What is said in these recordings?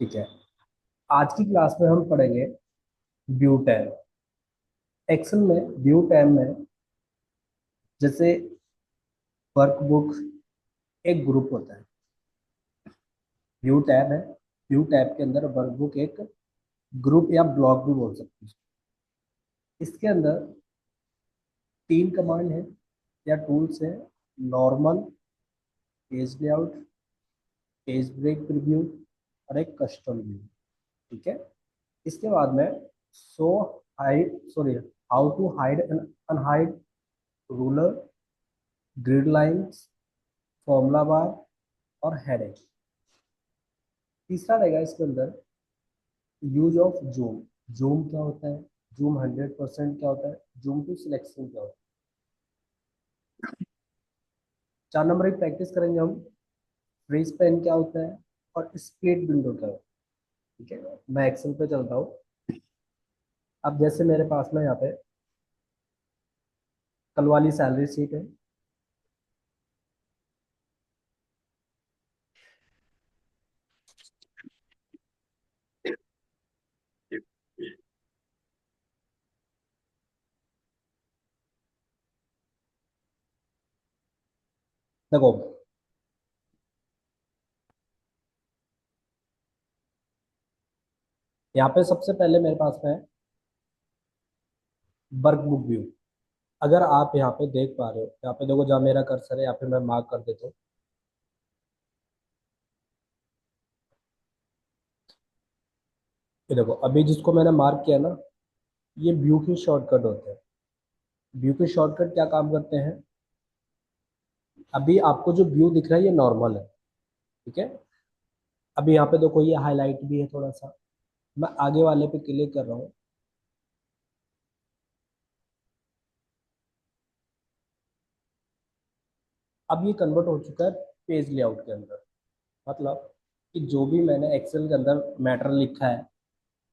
ठीक है। आज की क्लास में हम पढ़ेंगे व्यू टैब। एक्सेल में व्यू टैब में जैसे वर्कबुक एक ग्रुप होता है। व्यू टैब है, व्यू टैब के अंदर वर्कबुक एक ग्रुप या ब्लॉक भी बोल सकते हैं। इसके अंदर तीन कमांड है या टूल्स है। Normal, page layout, page break preview और एक कस्टम व्यू। ठीक है। इसके बाद में show hide sorry how to hide and unhide ruler, grid lines, formula bar और हेडिंग। तीसरा रहेगा इसके अंदर यूज ऑफ जूम। जूम क्या होता है, जूम 100% क्या होता है, जूम टू सिलेक्शन क्या होता है। 4 नंबर की प्रैक्टिस करेंगे हम, फ्रीज पेन क्या होता है और स्प्लिट विंडो क्या होता है। ठीक है, मैं एक्सेल पे चलता हूँ। अब जैसे मेरे पास में यहाँ पे कल वाली सैलरी शीट है। देखो, यहाँ पे सबसे पहले मेरे पास में है वर्कबुक व्यू। अगर आप यहाँ पे देख पा रहे हो, यहाँ पे देखो जहाँ मेरा कर्सर है यहाँ पे मैं मार्क कर देता हूँ। ये देखो, अभी जिसको मैंने मार्क किया ना, ये व्यू की शॉर्टकट होते हैं। व्यू के शॉर्टकट क्या काम करते हैं। अभी आपको जो व्यू दिख रहा है ये नॉर्मल है। ठीक है। अभी यहाँ पे देखो ये हाईलाइट भी है थोड़ा सा। मैं आगे वाले पे क्लिक कर रहा हूँ। अब ये कन्वर्ट हो चुका है पेज लेआउट के अंदर। मतलब कि जो भी मैंने एक्सेल के अंदर मैटर लिखा है,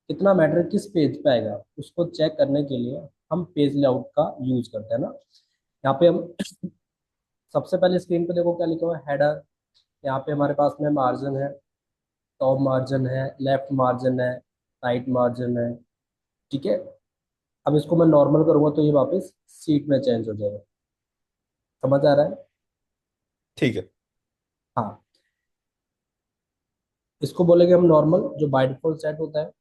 कितना मैटर किस पेज पे आएगा, उसको चेक करने के लिए हम पेज लेआउट का यूज करते हैं ना। यहाँ पे हम सबसे पहले स्क्रीन पे देखो क्या लिखा हुआ है, हेडर। यहाँ पे हमारे पास में मार्जिन है, टॉप मार्जिन है, लेफ्ट मार्जिन है, राइट मार्जिन है। ठीक है। अब इसको मैं नॉर्मल करूंगा तो ये वापस सीट में चेंज हो जाएगा। समझ आ रहा है। ठीक है। हाँ, इसको बोलेंगे हम नॉर्मल, जो बाय डिफॉल्ट सेट होता है।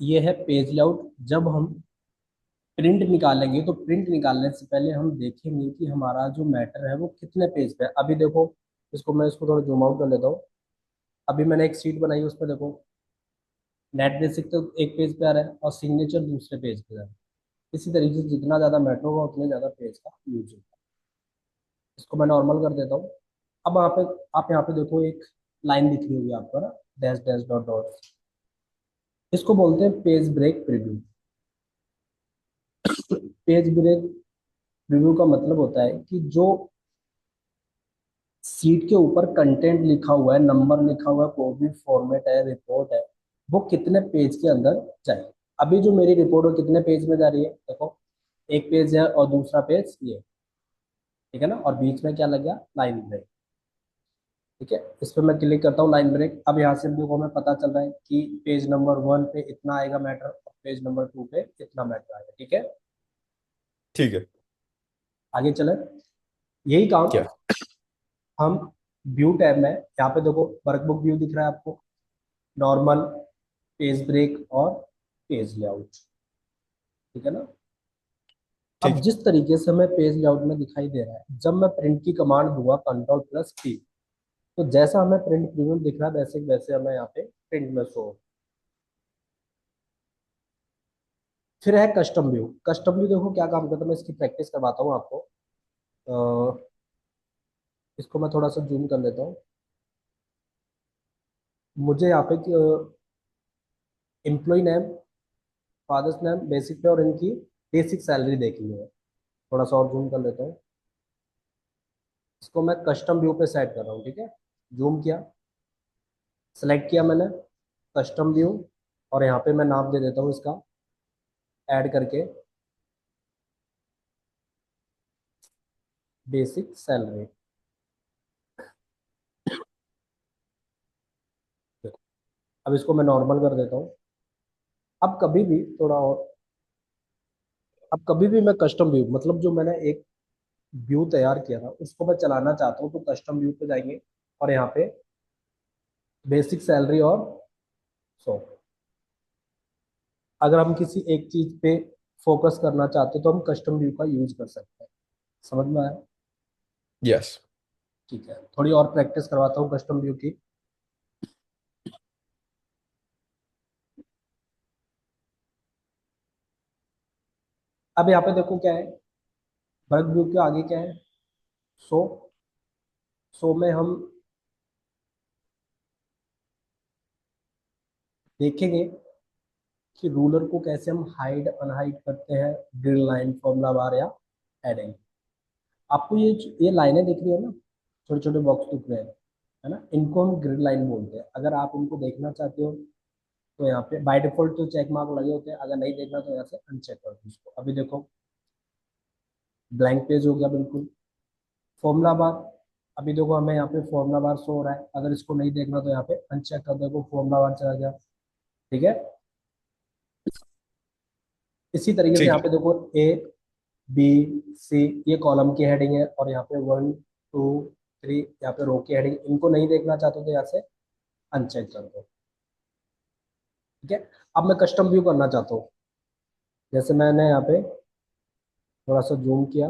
ये है पेज लेआउट। जब हम प्रिंट निकालेंगे तो प्रिंट निकालने से पहले हम देखेंगे कि हमारा जो मैटर है वो कितने पेज पे है। अभी देखो, इसको थोड़ा जूम आउट कर लेता हूँ। अभी मैंने एक शीट बनाई है, उसमें देखो नेट बेसिक तो एक पेज पे आ रहा है और सिग्नेचर दूसरे पेज पे आ रहा है। इसी तरीके से जितना ज़्यादा मैटर होगा उतने ज़्यादा पेज का यूज होगा। इसको मैं नॉर्मल कर देता हूँ। अब यहाँ पे आप यहाँ पे देखो एक लाइन दिख रही होगी आपको ना, डैश डैश डॉट डॉट। इसको बोलते हैं page break preview. Page break preview का मतलब होता है कि जो सीट के ऊपर कंटेंट लिखा हुआ है, नंबर लिखा हुआ है, कोई भी फॉर्मेट है, रिपोर्ट है, वो कितने पेज के अंदर जाए। अभी जो मेरी रिपोर्ट है कितने पेज में जा रही है, देखो एक पेज है और दूसरा पेज ये। ठीक है ना, और बीच में क्या लग गया, लाइन ब्रेक। ठीक है, इस पर मैं क्लिक करता हूँ लाइन ब्रेक। अब यहाँ से देखो हमें पता चल रहा है कि पेज नंबर 1 पे इतना आएगा मैटर और पेज नंबर 2 पे इतना मैटर आएगा। ठीक है, ठीक है। आगे चले। यही काम क्या? हम व्यू टैब में, यहाँ पे देखो वर्कबुक व्यू दिख रहा है आपको, नॉर्मल, पेज ब्रेक और पेज लेआउट। ठीक है ना। अब ठीक है। जिस तरीके से हमें पेज लेआउट में दिखाई दे रहा है, जब मैं प्रिंट की कमांड दूंगा कंट्रोल+P, तो जैसा हमें प्रिंट प्रीव्यू दिख रहा है वैसे वैसे हमें यहाँ पे प्रिंट में शो। फिर है कस्टम व्यू। कस्टम व्यू देखो क्या काम करता है, मैं इसकी प्रैक्टिस करवाता हूँ आपको। अ, इसको मैं थोड़ा सा जूम कर लेता हूँ। मुझे यहाँ पे employ name, father's name, basic pay और इनकी बेसिक सैलरी देखनी है। थोड़ा सा और जूम कर लेता हूँ। इसको मैं कस्टम व्यू पे सेट कर रहा हूँ। ठीक है, जूम किया, सेलेक्ट किया मैंने कस्टम व्यू, और यहाँ पे मैं नाम दे देता हूँ इसका, ऐड करके बेसिक सैलरी। अब इसको मैं नॉर्मल कर देता हूँ। अब कभी भी थोड़ा और, अब कभी भी मैं कस्टम व्यू, मतलब जो मैंने एक व्यू तैयार किया था उसको मैं चलाना चाहता हूँ, तो कस्टम व्यू पे जाएंगे और यहाँ पे बेसिक सैलरी और सो, अगर हम किसी एक चीज पे फोकस करना चाहते हैं तो हम कस्टम व्यू का यूज कर सकते हैं। समझ में आया? यस। ठीक है, थोड़ी और प्रैक्टिस करवाता हूँ कस्टम व्यू की। अब यहाँ पे देखो क्या है, वर्क व्यू के आगे क्या है, सो। सो में हम देखेंगे कि रूलर को कैसे हम हाइड अनहाइड करते हैं, ग्रिड लाइन, फॉर्मूला बार या एडिंग। आपको ये लाइनें दिख रही है ना, छोटे छोटे बॉक्स दिख रहे हैं, है ना, इनको हम ग्रिड लाइन बोलते हैं। अगर आप इनको देखना चाहते हो तो यहाँ पे बाय डिफॉल्ट तो चेक मार्क लगे होते हैं, अगर नहीं देखना तो यहाँ से अनचेक कर दो इसको। अभी देखो ब्लैंक पेज हो गया बिल्कुल। फॉर्मूला बार, अभी देखो हमें यहाँ पे फॉर्मूला बार शो हो रहा है, अगर इसको नहीं देखना तो यहाँ पे अनचेक कर दो, फॉर्मूला बार चला गया। ठीक है, इसी तरीके से ठीक यहाँ है। पे देखो ए बी सी, ये कॉलम की हेडिंग है, और यहाँ पे 1 2 3 यहाँ पे रो की हेडिंग, इनको नहीं देखना चाहते तो यहाँ से अनचेक कर दो। ठीक है, अब मैं कस्टम व्यू करना चाहता हूँ, जैसे मैंने यहाँ पे थोड़ा सा जूम किया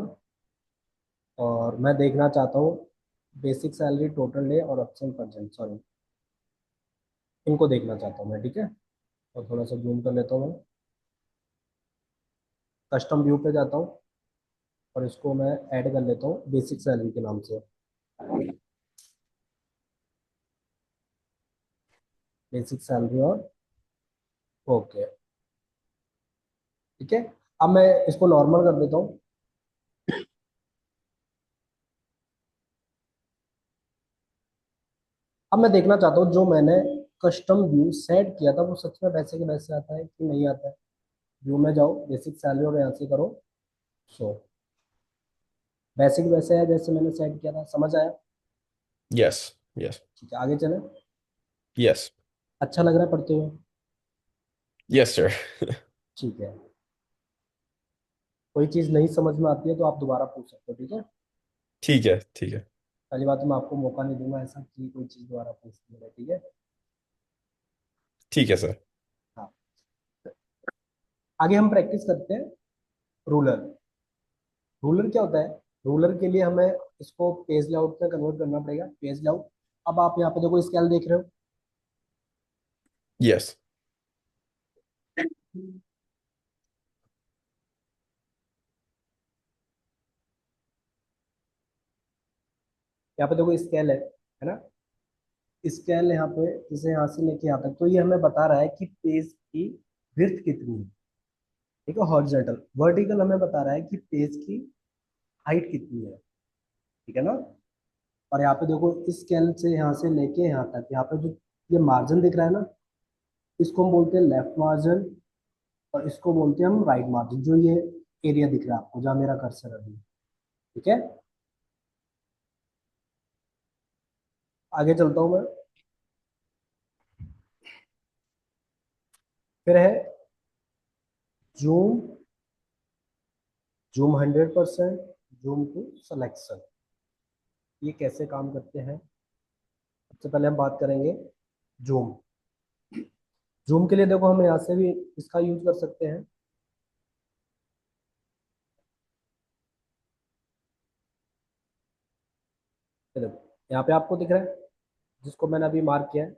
और मैं देखना चाहता हूँ बेसिक सैलरी, टोटल डे और ऑप्शन परसेंट, सॉरी, इनको देखना चाहता हूँ मैं। ठीक है, और थोड़ा सा जूम कर लेता हूँ मैं, कस्टम व्यू पे जाता हूँ और इसको मैं ऐड कर लेता हूँ बेसिक सैलरी के नाम से, बेसिक सैलरी और ओके। ठीक है, अब मैं इसको नॉर्मल कर देता हूँ। अब मैं देखना चाहता हूँ जो मैंने कस्टम व्यू सेट किया था वो सच में वैसे के वैसे आता है कि नहीं आता है। व्यू में जाओ, बेसिक सैलरी और यहाँ से करो शो, बेसिक वैसे है जैसे मैंने सेट किया था। समझ आया? यस। यस। ठीक है, आगे चले। यस। अच्छा लग रहा है पढ़ते हुए? Yes sir. ठीक है, कोई चीज़ नहीं समझ में आती है तो आप दोबारा पूछ सकते हो। ठीक है, ठीक है। ठीक है। पहली बात तो मैं आपको मौका नहीं दूंगा ऐसा कि कोई चीज़ दोबारा पूछने में। ठीक है, ठीक है सर। हाँ, आगे हम प्रैक्टिस करते हैं रूलर। रूलर क्या होता है? रूलर के लिए हमें इसको पेज लेआउट में कन्वर्ट करना पड़ेगा, पेज लेआउट। अब आप यहाँ पे देखो स्केल देख रहे हो, यस। यहाँ पे देखो स्केल है ना, स्केल यहाँ पे जैसे यहाँ से लेके यहाँ तक, तो ये हमें बता रहा है कि पेज की विड्थ कितनी है। ठीक है, हॉरिजॉन्टल। वर्टिकल हमें बता रहा है कि पेज की हाइट कितनी है। ठीक है ना, और यहाँ पे देखो इस स्केल से यहाँ से लेके यहाँ तक, यहाँ पे जो ये मार्जिन दिख रहा है ना, इसको हम बोलते हैं लेफ्ट मार्जिन, और इसको बोलते हैं हम राइट मार्जिन। जो ये एरिया दिख रहा है आपको जहाँ मेरा कर्सर है अभी। ठीक है, आगे चलता हूँ मैं। फिर है zoom, zoom 100%, zoom to selection. ये कैसे काम करते हैं? सबसे पहले हम बात करेंगे जूम। जूम के लिए देखो हम यहाँ से भी इसका यूज कर सकते हैं। ये देखो यहाँ पे आपको दिख रहा है जिसको मैंने अभी मार्क किया है,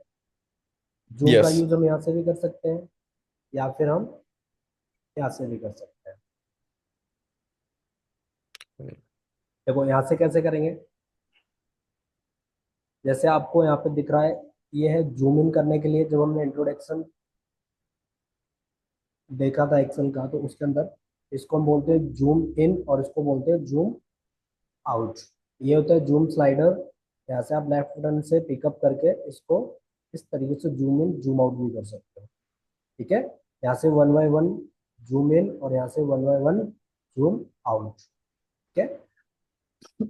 जूम का यस। यूज हम यहाँ से भी कर सकते हैं या फिर हम यहाँ से भी कर सकते हैं। देखो यहाँ से कैसे करेंगे, जैसे आपको यहाँ पे दिख रहा है, ये है जूम इन करने के लिए। जब हमने इंट्रोडक्शन देखा था एक्सेल का तो उसके अंदर इसको हम बोलते हैं जूम इन और इसको बोलते हैं जूम आउट। ये होता है जूम स्लाइडर, यहाँ से आप लेफ्ट बटन से पिकअप करके इसको इस तरीके से जूम इन जूम आउट भी कर सकते हो। ठीक है, यहाँ से 1 बाय 1 जूम इन और यहाँ से 1 बाय 1 जूम आउट। ठीक है,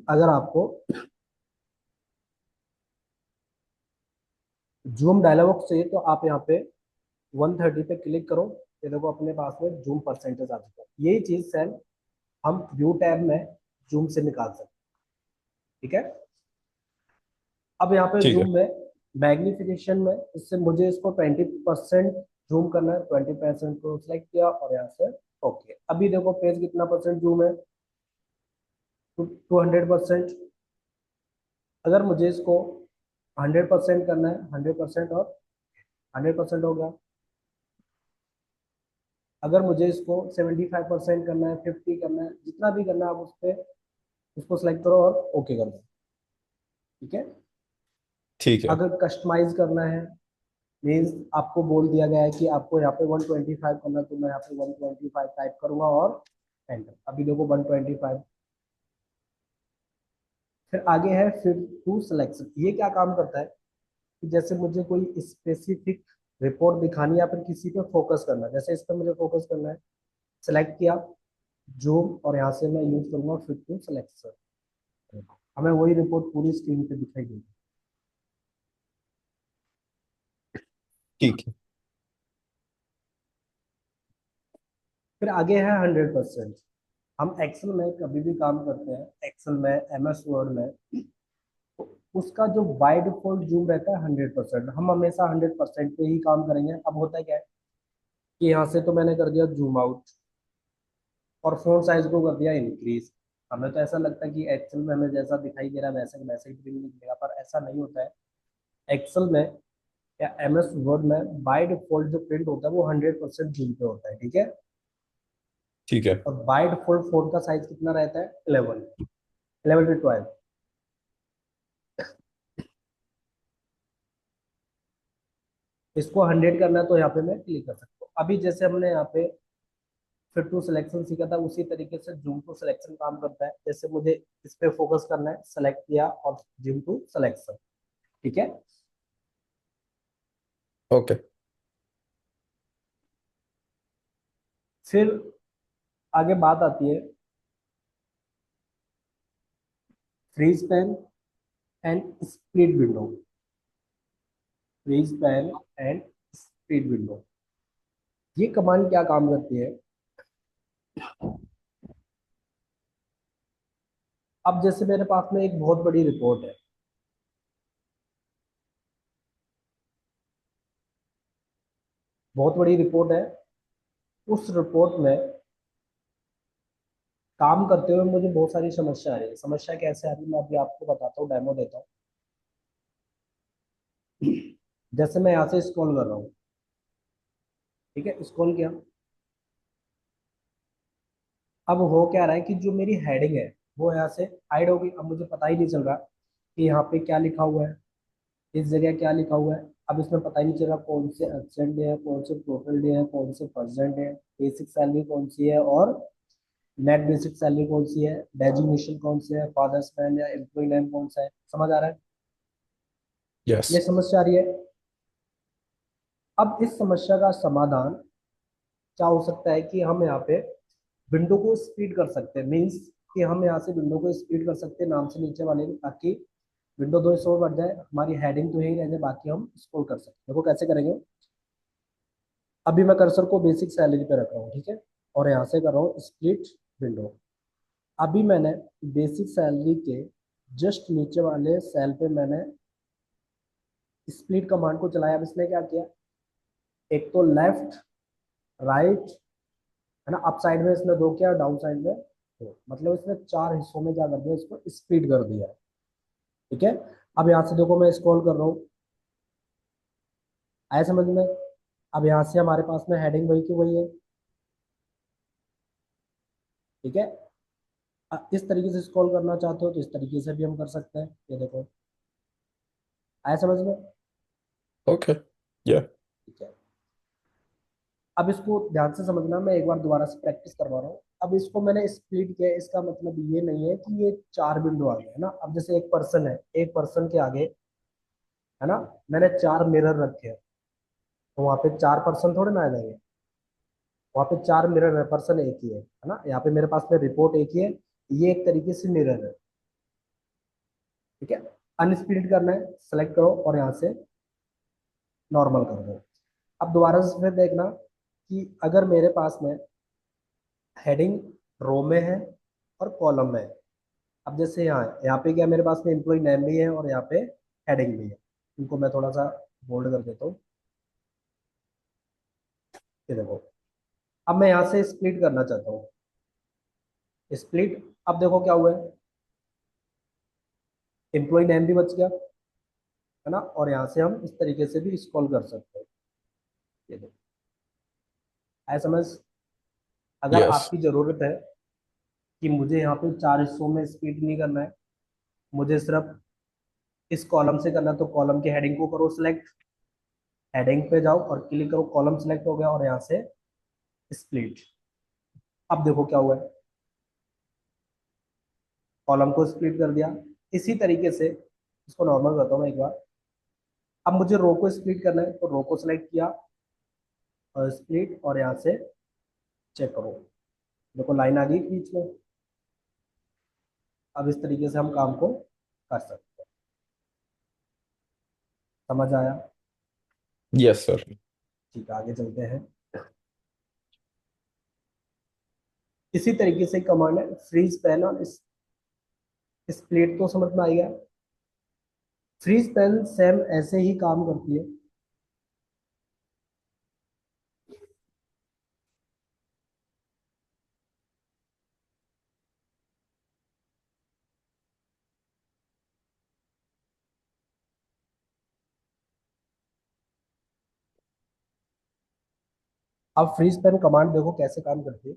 अगर आपको जूम डायलॉग बॉक्स चाहिए तो आप यहाँ पे 130 पे क्लिक करो। ये देखो अपने पास में जूम परसेंटेज आ चुका है। यही चीज सेम हम व्यू टैब में जूम से निकाल सकते हैं। ठीक है। अब यहाँ पे ठीक है। जूम में मैग्निफिकेशन में इससे मुझे इसको 20% जूम करना है। 20% को सिलेक्ट किया और यहाँ से ओके। अभी देखो पेज कितना परसेंट जूम है, 200%। अगर मुझे इसको 100% करना है, 100% और 100% हो गया। अगर मुझे इसको 75% करना है, 50 करना है, जितना भी करना है, आप उस पर उसको सिलेक्ट करो और ओके कर दो। ठीक है। ठीक है। अगर कस्टमाइज करना है, मीन्स आपको बोल दिया गया है कि आपको यहाँ पे 125 करना है, तो मैं यहाँ पे 125 टाइप करूंगा और एंटर। अभी देखो 125। फिर आगे है फिर टू सिलेक्शन। ये क्या काम करता है कि जैसे मुझे कोई स्पेसिफिक रिपोर्ट दिखानी है या फिर किसी पे फोकस करना है, जैसे इस पर मुझे फोकस करना है, सेलेक्ट किया जूम और यहाँ से मैं यूज करूंगा फिर टू सिलेक्शन। हमें वही रिपोर्ट पूरी स्क्रीन पे दिखाई देगी। ठीक है। फिर आगे है 100%। हम एक्सेल में कभी भी काम करते हैं, एक्सेल में, MS वर्ड में, तो उसका जो बाय डिफॉल्ट जूम रहता है 100%। हम हमेशा 100% पे ही काम करेंगे। अब होता है क्या है कि यहाँ से तो मैंने कर दिया जूम आउट और फोन साइज को कर दिया इंक्रीज। हमें तो ऐसा लगता है कि एक्सेल में हमें जैसा दिखाई दे रहा है वैसे वैसे ही प्रिंट निकलेगा, पर ऐसा नहीं होता है। एक्सेल में या MS वर्ड में बाय डिफॉल्ट जो प्रिंट होता है वो 100% जूम पे होता है। ठीक है। ठीक है। और बाय डिफॉल्ट फोन का साइज कितना रहता है, 11 to 12। इसको 100 करना है तो यहाँ पे मैं क्लिक कर सकता हूँ। अभी जैसे हमने यहाँ पे फिर टू सिलेक्शन सीखा था, उसी तरीके से जूम टू सिलेक्शन काम करता है। जैसे मुझे इस पे फोकस करना है, सेलेक्ट किया और जूम टू सिलेक्शन। ठीक है। ओके। फिर आगे बात आती है freeze pane and split window. Freeze pane and split window, ये कमांड क्या काम करती है। अब जैसे मेरे पास में एक बहुत बड़ी रिपोर्ट है, बहुत बड़ी रिपोर्ट है। उस रिपोर्ट में काम करते हुए मुझे बहुत सारी समस्या आ रही है। समस्या कैसे आ रही है मैं अभी आपको बताता हूँ, डेमो देता हूँ। जैसे मैं यहाँ से स्क्रॉल कर रहा हूँ, ठीक है, स्क्रॉल किया। अब हो क्या रहा है कि जो मेरी हेडिंग है वो यहाँ से हाइड हो गई। अब मुझे पता ही नहीं चल रहा कि यहाँ पे क्या लिखा हुआ है, इस जगह क्या लिखा हुआ है। अब इसमें पता ही नहीं चल रहा कौन से एब्सेंट डे है, कौन से टोटल डे है, कौन से परसेंट है, बेसिक सैलरी कौन सी है और नेट बेसिक सैलरी कौन सी है, डेजिग्नेशन कौन सी है, फादर्स मैन या एम्प्लॉय नेम कौन सा है। समझ आ रहा है। ये यस। समस्या आ रही है। अब इस समस्या का समाधान क्या हो सकता है कि हम यहाँ पे विंडो को स्पीड कर सकते हैं। मीन्स कि हम यहाँ से विंडो को स्पीड कर सकते हैं नाम से नीचे वाले में, ताकि विंडो 2 बढ़ जाए, हमारी हेडिंग तो यही रह जाए, बाकी हम स्क्रॉल कर सकते हैं। देखो कैसे करेंगे। अभी मैं कर्सर को बेसिक सैलरी पे रख रहा हूँ, ठीक है, और यहाँ से कर रहा हूँ स्प्लिट विंडो। अभी मैंने बेसिक सैलरी के जस्ट नीचे वाले सेल पे मैंने स्प्लिट कमांड को चलाया। अब इसने क्या किया, एक तो लेफ्ट, राइट, है ना, अप साइड में इसने दो किया, डाउन साइड में दो, मतलब इसने चार हिस्सों में क्या कर दिया, इसको स्प्लिट कर दिया। ठीक है। अब यहाँ से देखो मैं स्क्रॉल कर रहा हूँ, आया समझ में। अब यहाँ से हमारे पास में हेडिंग वही की वही है। ठीक है। इस तरीके से स्क्रॉल करना चाहते हो तो इस तरीके से भी हम कर सकते हैं। ये देखो, आया समझ में। ओके। या। ठीक है। अब इसको ध्यान से समझना, मैं एक बार दोबारा से प्रैक्टिस करवा रहा हूँ। अब इसको मैंने स्प्लिट किया, इसका मतलब ये नहीं है कि ये चार विंडो आ गए, है ना। अब जैसे एक पर्सन है, एक पर्सन के आगे, है ना, मैंने चार मिरर रखे हैं, तो वहां पे चार पर्सन थोड़े ना आ जाएंगे। वहां पे चार मिरर है, पर्सन एक ही है ना। यहाँ पे मेरे पास में रिपोर्ट एक ही है, ये एक तरीके से मिरर है। ठीक है। अनस्प्लिट करना है, सेलेक्ट करो और यहाँ से नॉर्मल कर दो। अब दोबारा से फिर देखना कि अगर मेरे पास में हेडिंग रो में है और कॉलम में है। अब जैसे यहाँ पे क्या है, मेरे पास में एम्प्लॉय नेम भी है और यहाँ पे हेडिंग भी है। इनको मैं थोड़ा सा बोल्ड कर देता हूँ। ये देखो, अब मैं यहाँ से स्प्लिट करना चाहता हूँ। स्प्लिट, अब देखो क्या हुआ है, एम्प्लॉय नेम भी बच गया है ना, और यहाँ से हम इस तरीके से भी स्क्रॉल कर सकते हैं। ये देखो, आया समझ। अगर Yes. आपकी ज़रूरत है कि मुझे यहाँ पे 4 हिस्सों में स्प्लिट नहीं करना है, मुझे सिर्फ इस कॉलम से करना है, तो कॉलम के हेडिंग को करो सिलेक्ट, हेडिंग पे जाओ और क्लिक करो, कॉलम सिलेक्ट हो गया और यहाँ से स्प्लिट। अब देखो क्या हुआ है, कॉलम को स्प्लिट कर दिया। इसी तरीके से इसको नॉर्मल करता हूँ मैं एक बार। अब मुझे रो को स्प्लिट करना है, तो रो को सिलेक्ट किया और स्प्लिट, और यहाँ से चेक करो, देखो लाइन आ गई बीच में। अब इस तरीके से हम काम को कर सकते हैं। समझ आया? Yes, sir. ठीक है, आगे चलते हैं। इसी तरीके से कमांड है फ्रीज पेन और स्प्लिट, तो समझ में आएगा। फ्रीज पेन सेम ऐसे ही काम करती है। अब फ्रीज पेन कमांड देखो कैसे काम करती है।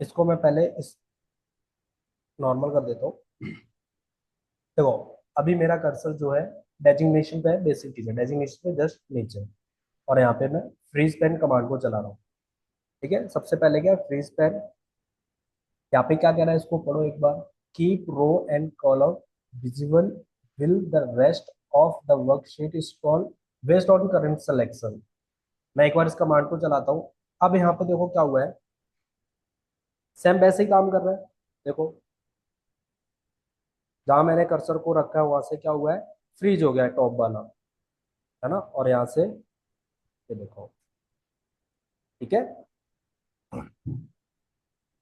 इसको मैं पहले इस नॉर्मल कर देता हूँ। देखो, अभी मेरा कर्सर जो है डेजिग्नेशन पे है, बेसिक टीचर डेजिग्नेशन पे जस्ट नीचे, और यहाँ पे मैं फ्रीज पेन कमांड को चला रहा हूँ। ठीक है, सबसे पहले क्या फ्रीज पेन, यहाँ पे क्या कह रहा है इसको पढ़ो एक बार। Keep row and column visible will the rest of the worksheet scroll based on current selection. मैं एक बार इस कमांड को चलाता हूँ। अब यहाँ पे देखो क्या हुआ है, सेम वैसे ही काम कर रहा है। देखो, जहां मैंने कर्सर को रखा है वहां से क्या हुआ है, फ्रीज हो गया है टॉप वाला, है ना, और यहाँ से ये देखो। ठीक है,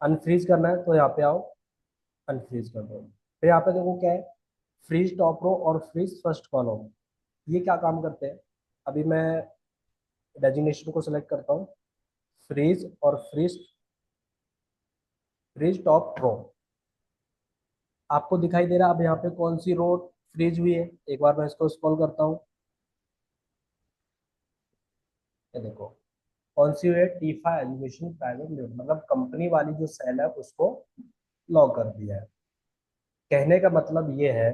अनफ्रीज करना है तो यहाँ पे आओ, अनफ्रीज कर दो। फिर यहाँ पे देखो क्या है, फ्रीज टॉप रो और फ्रीज फर्स्ट कॉलम। ये क्या काम करते हैं, अभी मैं डेजिग्नेशन को सिलेक्ट करता हूँ, फ्रीज और फ्रीज, फ्रीज टॉप रो। आपको दिखाई दे रहा है अब यहाँ पे कौन सी रो फ्रीज हुई है। एक बार मैं इसको स्क्रॉल करता हूँ, ये देखो कौन सी हुई है, टीफा एजुकेशन प्राइवेट लिमिटेड, मतलब कंपनी वाली जो सेल है उसको लॉक कर दिया है। कहने का मतलब ये है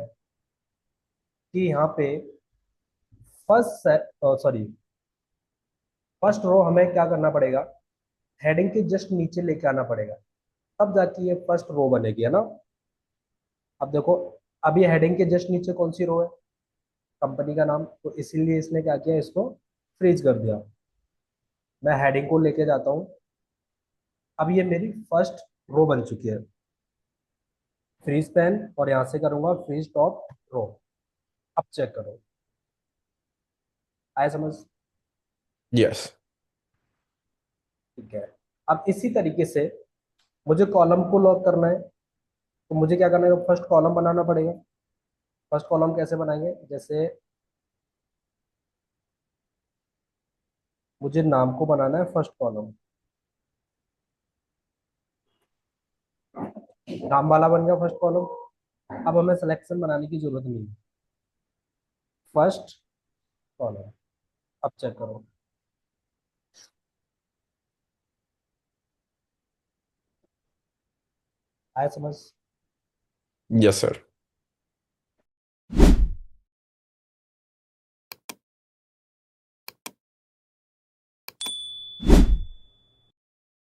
कि यहाँ पे फर्स्ट सॉरी फर्स्ट रो हमें क्या करना पड़ेगा, हेडिंग के जस्ट नीचे लेके आना पड़ेगा, तब जाके ये फर्स्ट रो बनेगी, है ना। अब देखो, अब ये हेडिंग के जस्ट नीचे कौन सी रो है, कंपनी का नाम, तो इसीलिए इसने क्या किया, इसको फ्रीज कर दिया। मैं हेडिंग को लेके जाता हूँ, अब ये मेरी फर्स्ट रो बन चुकी है, फ्रीज पेन, और यहाँ से करूंगा फ्रीज टॉप रो। अब चेक करो, आया समझ। Yes. ठीक है, अब इसी तरीके से मुझे कॉलम को लॉक करना है, तो मुझे क्या करना है, फर्स्ट कॉलम बनाना पड़ेगा। फर्स्ट कॉलम कैसे बनाएंगे, जैसे मुझे नाम को बनाना है फर्स्ट कॉलम, नाम वाला बन गया फर्स्ट कॉलम। अब हमें सिलेक्शन बनाने की जरूरत नहीं है, फर्स्ट कॉलम। अब चेक करो, आया समझ। Yes, sir.